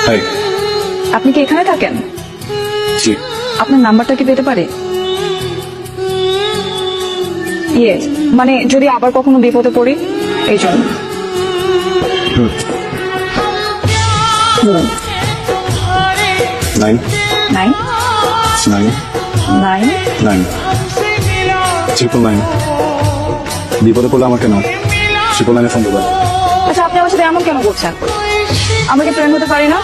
High. আপনি কি এখানে থাকেন? জি। আপনার নাম্বারটা কি পেতে পারি? ইয়েস, মানে যদি আবার কখনো বিপদে পড়ি এই জন্য। Nine 9 nine 9 nine 999। বিপদে পড়লে আমাকে নাও, 999 ফোন দেবেন। আচ্ছা, আপনি আমার সাথে এমন কেন করছেন? আমরা কি ফ্রেন্ড হতে পারি না?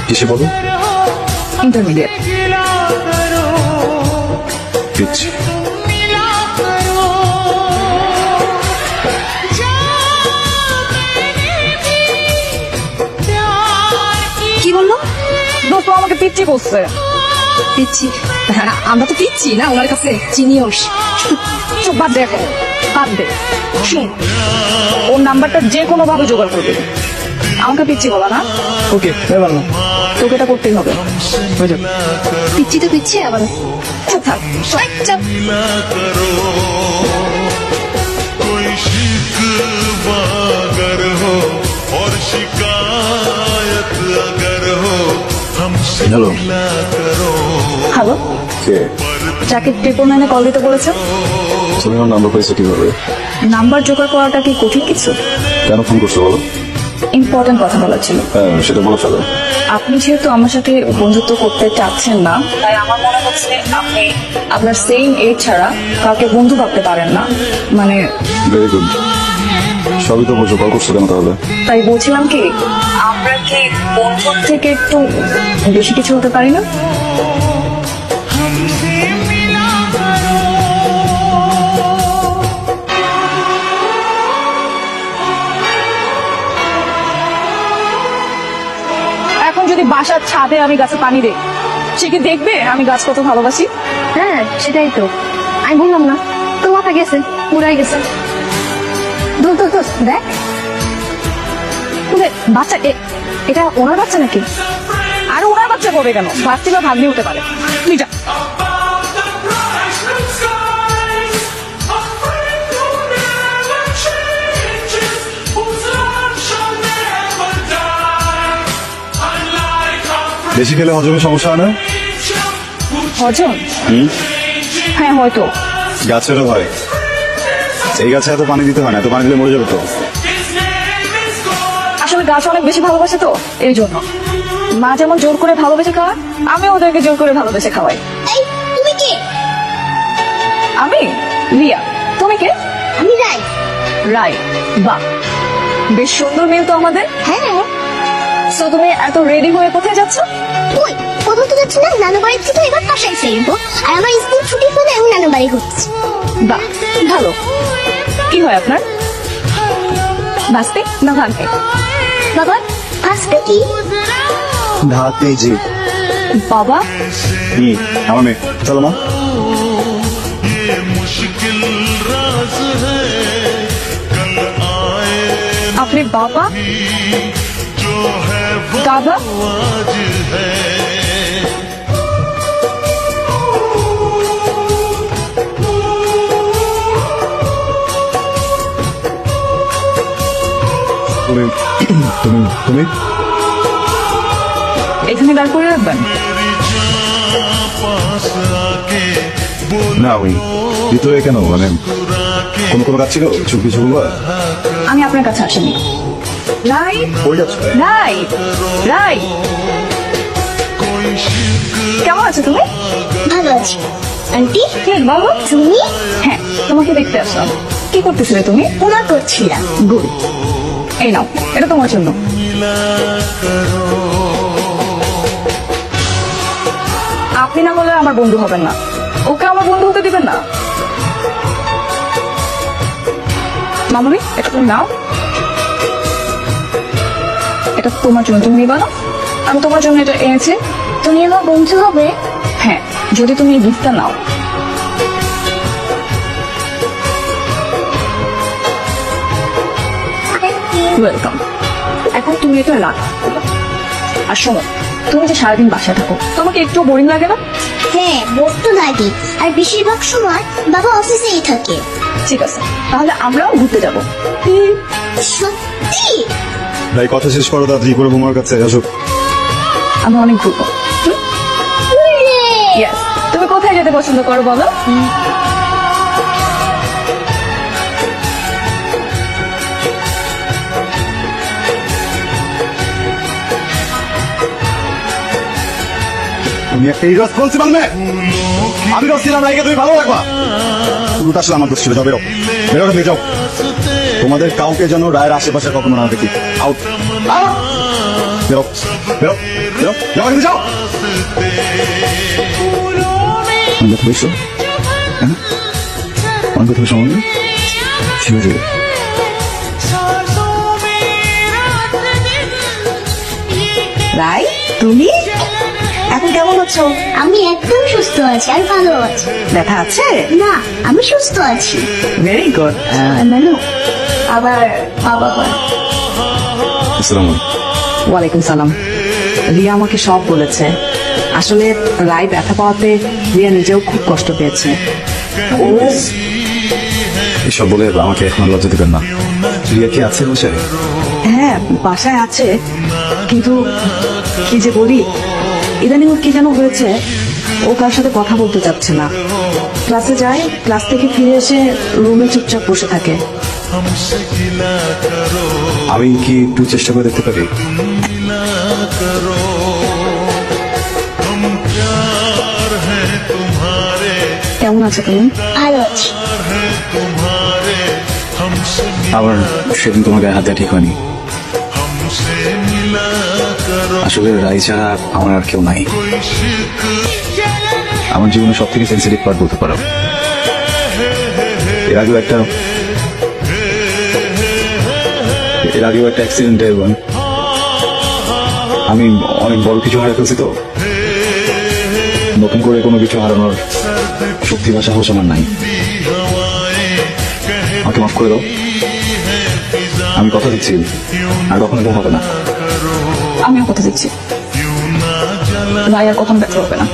কিসে বলো? ইন্টারমিডিয়েট। দিচ্ছি। কি বললো? দোস্ত আমাকে পিচ্ছি করছে। পিচ্ছি? আমরা তো পিচ্ছি না ওনার কাছে, চিনিয়স। চুপ, বাদ দে এখন, বাদ দে। শুন, ওর নাম্বারটা যে কোনো ভাবে জোগাড় করবে। আমাকে পিচ্ছি বলা না? ওকে, ব্যাপার না। তোকে এটা করতেই হবে। হয়ে যাবে। পিচ্ছি তো পিচ্ছি, আবার চুপ থাক। চুপ। कोई शिकवा अगर हो और शिकायत अगर हो हमसे হ্যালো। मिला करो। হ্যালো, কে? যাকে 999 কল দিতে বলেছে? তুমি আমার নাম্বার পাইছো কিভাবে? নাম্বার জোগাড় করাটা কি কঠিন কিছু? কেন ফোন করছো বলো? ইম্পর্টেন্ট কথা বলার ছিল। হ্যাঁ, সেটা বলে ফেলো। আপনি যেহেতু আমার সাথে বন্ধুত্ব করতে চাচ্ছেন না, তাই আমার মনে হচ্ছে আপনি আপনার সেম এজ ছাড়া কাউকে বন্ধু ভাবতে পারেন না। মানে ভেরি গুড। সবই তো বলছো, কল করছো কেন তাহলে? তাই বলছিলাম কি, আমরা কি বন্ধুর থেকে একটু বেশি কিছু হতে পারি না? এখন যদি বাসার ছাদে আমি গাছে পানি দিই, সে কি দেখবে আমি গাছ কত ভালোবাসি? হ্যাঁ সেটাই তো আমি বললাম না, তো মাথা গেছে, পুরাই গেছে। দোষ দোষ দোষ দেখ বাচ্চা এটা ওনার বাচ্চা নাকি? আর ওনার বাচ্চা করবে কেন? বাচ্চা বা ভাগ্নি হতে পারে। লিজা, বেশি খেলে হজমে সমস্যা হয় না? হজম? হ্যাঁ হয়তো। গাছেরও হয়। এই গাছে এত পানি দিতে হয় না, এত পানি দিলে মরে যাবে তো। আসলে গাছ অনেক বেশি ভালোবাসে তো, এই জন্য। মা যেমন জোর করে ভালোবেসে খাওয়ায়, আমি ওদেরকে জোর করে ভালোবেসে খাওয়াই। এই তুমি কে? আমি রিয়া। তুমি কে? আমি রাই। রাই? বাহ, বেশ সুন্দর মেয়ে তো আমাদের। হ্যাঁ। তো তুমি এত রেডি হয়ে কোথায় যাচ্ছ? ওই কোথাও তো যাচ্ছি না, নানু বাড়ি থেকে এবার বাসায় ফিরবো। আর আমার স্কুল ছুটি হলে আমি নানু বাড়ি ঘুরছি। বাহ, ভালো। কি হয় আপনার? ভাস্তি না ভান্তি? বাবা আসবে কি? ধাতে জি। বাবা? আমার মেয়ে। চলো মা। ये मुश्किल राज है कल आए আপনি বাবা? जो है वो দাদা? आज है। তুমি তুমি তুমি এখানে দাঁড় করে রাখবেন? पास आके না, ওই ভিতরে কেন, মানে কোনো কোনো কাজ ছিল? চুপ কিছু বলবা? আমি আপনার কাছে আসিনি। রাই, কই যাচ্ছ? রাই, রাই, কেমন আছো তুমি? ভালো আছি। আন্টি কে বাবু? তুমি? হ্যাঁ, তোমাকে দেখতে আসলাম। কি করতেছিলে তুমি? ওনা করছিলাম। গুড। এই নাও, এটা তোমার জন্য। আপনি না বলে আমার বন্ধু হবেন না, ওকে আমার বন্ধু হতে দিবেন না। মামনি, এটা তুমি নাও। এটা তোমার জন্য, তুমি নিবা না? আমি তোমার জন্য এটা এনেছি। তুমি আমার বন্ধু হবে? হ্যাঁ, যদি তুমি এই গিফটটা নাও। ওয়েলকাম। এখন তুমি এটা রাখ। আর শোনো, তুমি যে সারাদিন বাসায় থাকো, তোমাকে একটু বোরিং লাগে না? হ্যাঁ বোর তো লাগে, আর বেশিরভাগ সময় বাবা অফিসেই থাকে। ঠিক আছে, তাহলে আমরাও ঘুরতে যাবো। সত্যি? ভাই কথা শেষ করো তাড়াতাড়ি করে বোমার কাছে আসো। আমি অনেক ঘুরবো। Yes. তুমি কোথায় যেতে পছন্দ করো বলো? তুমি একটা ইররেসপন্সিবল মেয়ে। আমি দোষ ছিলাম রাইকে, তুমি ভালো রাখবা। পুরোটা আসলে আমার দোষ ছিল। যাও বেরো, বেরো তুমি যাও। তোমাদের কাউকে যেন রায়ের আশেপাশে কখনো না দেখি। আউট, বেরো বেরো বেরো, যাও এখানে যাও। অনেক কথা বলছো, হ্যাঁ অনেক কথা বলছো আমাকে। ঠিক আছে, রাই তুমি এখন কেমন আছো? আমি একদম সুস্থ আছি আর ভালো আছি। ব্যথা আছে? না, আমি সুস্থ আছি। Very good. নানু আবার বাবা হয়। আসসালামু আলাইকুম। ওয়ালাইকুম সালাম। রিয়া আমাকে সব বলেছে। আসলে রায় ব্যথা পাওয়াতে রিয়া নিজেও খুব কষ্ট পেয়েছে। ও এসব বলে আমাকে এখন লজ্জা দিবেন না। রিয়া কি আছে বসে? হ্যাঁ বাসায় আছে, কিন্তু কি যে বলি, ইদানিং ওর কি যেন হয়েছে, ও কার সাথে কথা বলতে চাচ্ছে না। ক্লাসে যায়, ক্লাস থেকে ফিরে এসে রুমে চুপচাপ বসে থাকে। हमसे गिला करो, আমি কি একটু চেষ্টা করে দেখতে পারি? करो हम प्यार हैं तुम्हारे, কেমন আছে তুমি? ভালো আছি। प्यार हैं तुम्हारे, हमसे আবার সেদিন তোমার গায়ে হাত দেওয়া ঠিক হয়নি। हमसे मिला करो, আসলে রাই ছাড়া আমার আর কেউ নাই। कोई शिक আমার জীবনে সব থেকে সেন্সিটিভ পার্ট বলতে পারো। এর আগেও একটা অ্যাক্সিডেন্টে আমি অনেক বড় কিছু হারিয়ে ফেলছি, তো নতুন করে কোনো কিছু হারানোর শক্তি বা সাহস আমার নাই। আমাকে মাফ করে দাও। আমি কথা দিচ্ছি আর কখনো এরকম হবে না। আমিও কথা দিচ্ছি, রায় আর কখনো ব্যথা হবে না।